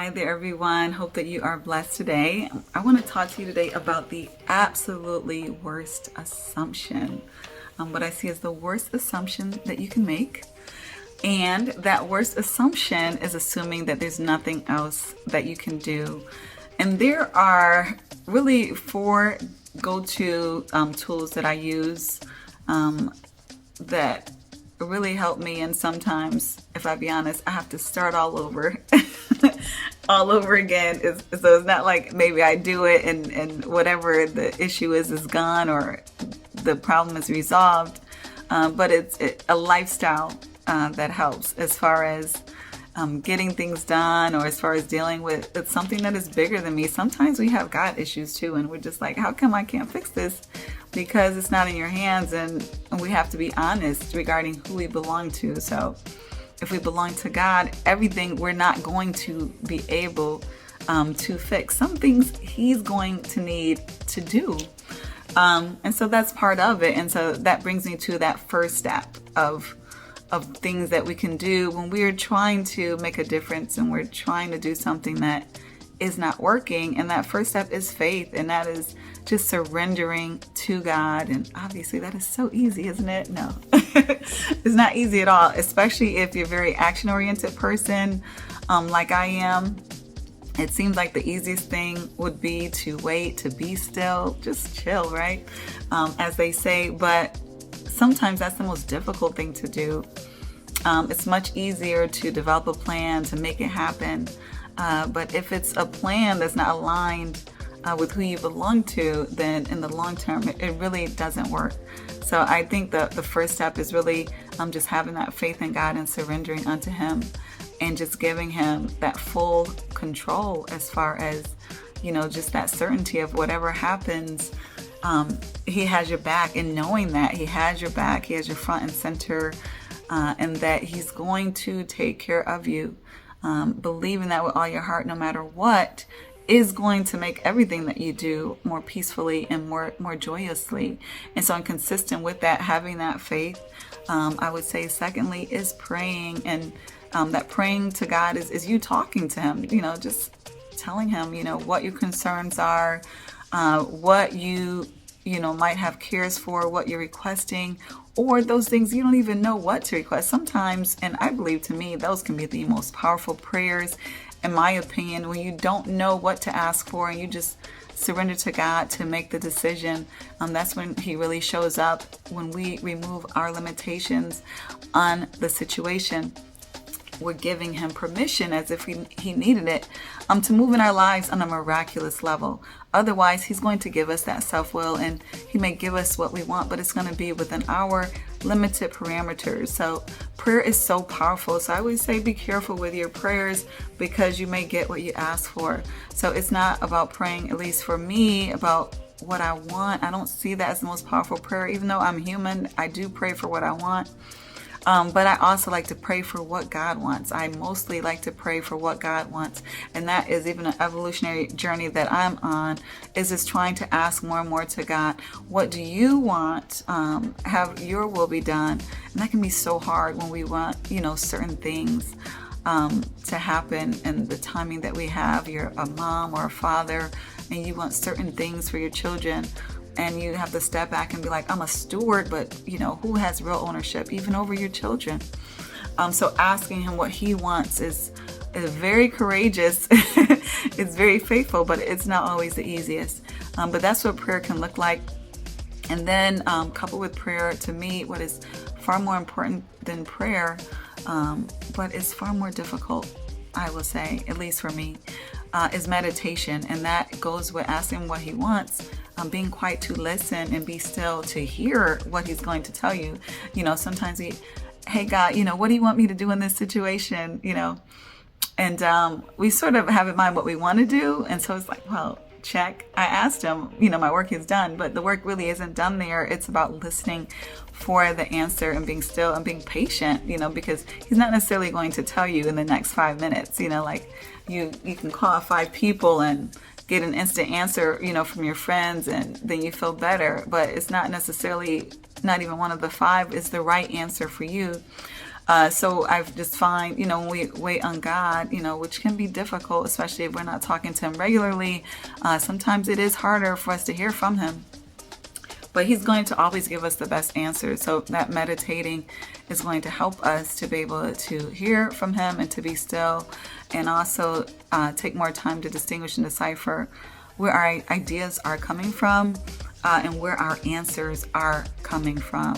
Hi there, everyone. Hope that you are blessed today. I want to talk to you today about the absolutely worst assumption. What I see as the worst assumption that you can make. And that worst assumption is assuming that there's nothing else that you can do. And there are really four go-to tools that I use that really help me. And sometimes, if I be honest, I have to start all over. All over again. So it's not like maybe I do it and whatever the issue is gone or the problem is resolved. But it's a lifestyle that helps as far as getting things done, or as far as dealing with something that is bigger than me. Sometimes we have God issues too, and we're just like, how come I can't fix this? Because it's not in your hands, and we have to be honest regarding who we belong to. So if we belong to God, everything we're not going to be able to fix. Some things He's going to need to do. And so that's part of it. And so that brings me to that first step of things that we can do when we're trying to make a difference and we're trying to do something that is not working. And that first step is faith, and that is just surrendering to God. And obviously that is so easy, isn't it? No, it's not easy at all, especially if you're a very action-oriented person like I am. It seems like the easiest thing would be to wait, to be still, just chill, right? As they say, but sometimes that's the most difficult thing to do. It's much easier to develop a plan, to make it happen. But if it's a plan that's not aligned with who you belong to, then in the long term, it really doesn't work. So I think the first step is really just having that faith in God and surrendering unto Him, and just giving Him that full control as far as, just that certainty of whatever happens. He has your back, and knowing that He has your back, He has your front and center, and that He's going to take care of you. Believing that with all your heart, no matter what, is going to make everything that you do more peacefully and more joyously. And so I'm consistent with that, having that faith. I would say secondly is praying, and that praying to God is you talking to Him, just telling Him, what your concerns are, what you might have cares for, what you're requesting, or those things you don't even know what to request. Sometimes, and I believe to me, those can be the most powerful prayers, in my opinion, when you don't know what to ask for and you just surrender to God to make the decision. That's when He really shows up, when we remove our limitations on the situation. We're giving Him permission, as if he needed it, to move in our lives on a miraculous level. Otherwise, He's going to give us that self-will, and He may give us what we want, but it's going to be within our limited parameters. So prayer is so powerful. So I always say be careful with your prayers, because you may get what you ask for. So it's not about praying, at least for me, about what I want. I don't see that as the most powerful prayer. Even though I'm human, I do pray for what I want. But I also like to pray for what God wants. I mostly like to pray for what God wants. And that is even an evolutionary journey that I'm on, is just trying to ask more and more to God, what do you want? Have your will be done. And that can be so hard when we want, certain things to happen and the timing that we have. You're a mom or a father, and you want certain things for your children. And you have to step back and be like, I'm a steward, but who has real ownership even over your children? So asking Him what He wants is very courageous. It's very faithful, but it's not always the easiest. But that's what prayer can look like. And then coupled with prayer, to me, what is far more important than prayer, but is far more difficult, I will say, at least for me, is meditation. And that goes with asking what He wants, being quiet to listen and be still to hear what He's going to tell you. Sometimes hey God, what do you want me to do in this situation? And we sort of have in mind what we want to do. And so it's like, well, check. I asked Him, my work is done, but the work really isn't done there. It's about listening for the answer and being still and being patient, because He's not necessarily going to tell you in the next 5 minutes, like you can call 5 people and get an instant answer, from your friends, and then you feel better. But it's not necessarily, not even one of the 5 is the right answer for you. So I've just find, when we wait on God, which can be difficult, especially if we're not talking to Him regularly. Sometimes it is harder for us to hear from Him. But He's going to always give us the best answer. So that meditating is going to help us to be able to hear from Him and to be still, and also take more time to distinguish and decipher where our ideas are coming from and where our answers are coming from.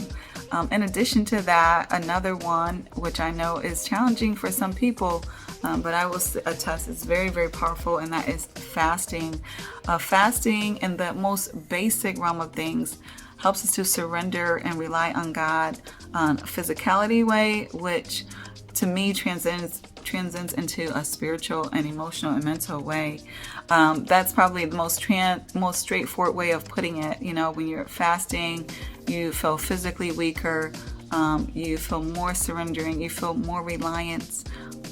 In addition to that, another one, which I know is challenging for some people, but I will attest it's very, very powerful, and that is fasting. Fasting, in the most basic realm of things, helps us to surrender and rely on God on a physicality way, which to me transcends into a spiritual and emotional and mental way. That's probably the most straightforward way of putting it. When you're fasting, you feel physically weaker, you feel more surrendering, you feel more reliance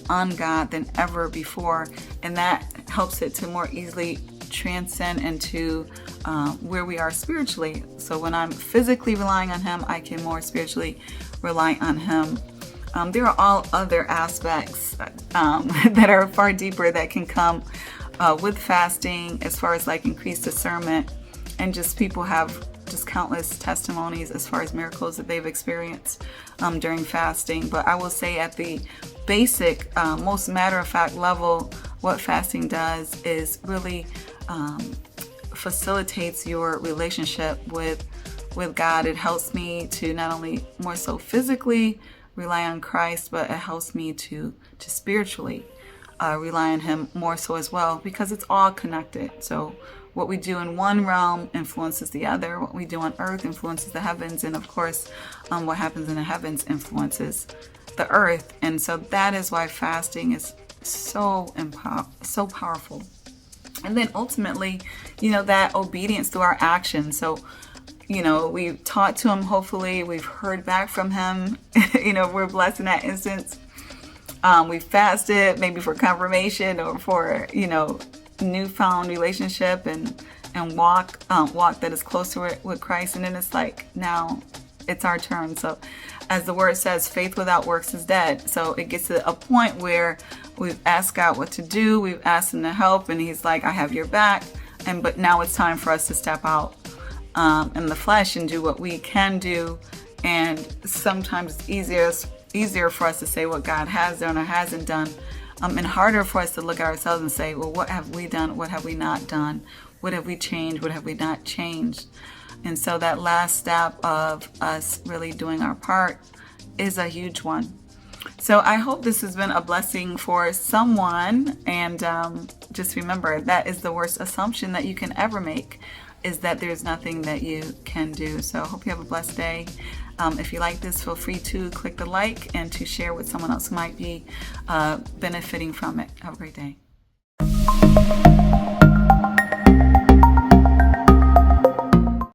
on God than ever before, and that helps it to more easily transcend into where we are spiritually. So when I'm physically relying on Him, I can more spiritually rely on Him. There are all other aspects that are far deeper that can come with fasting, as far as like increased discernment, and just people have just countless testimonies as far as miracles that they've experienced during fasting. But I will say at the basic, most matter-of-fact level, what fasting does is really facilitates your relationship with God. It helps me to not only more so physically rely on Christ, but it helps me to spiritually rely on Him more so as well, because it's all connected. So what we do in one realm influences the other. What we do on earth influences the heavens, and of course, what happens in the heavens influences the earth. And so that is why fasting is so powerful. And then ultimately, that obedience through our actions. So we've talked to Him, hopefully we've heard back from Him. We're blessed in that instance. We fasted maybe for confirmation or for newfound relationship and walk that is closer with Christ. And then it's like, now it's our turn. So as the word says, faith without works is dead. So it gets to a point where we've asked God what to do, we've asked Him to help, and He's like, I have your back. But now it's time for us to step out in the flesh and do what we can do. And sometimes it's easier for us to say what God has done or hasn't done, and harder for us to look at ourselves and say, well, what have we done? What have we not done? What have we changed? What have we not changed? And so that last step of us really doing our part is a huge one. So I hope this has been a blessing for someone. And just remember, that is the worst assumption that you can ever make, is that there's nothing that you can do. So I hope you have a blessed day. If you like this, feel free to click the like and to share with someone else who might be benefiting from it. Have a great day.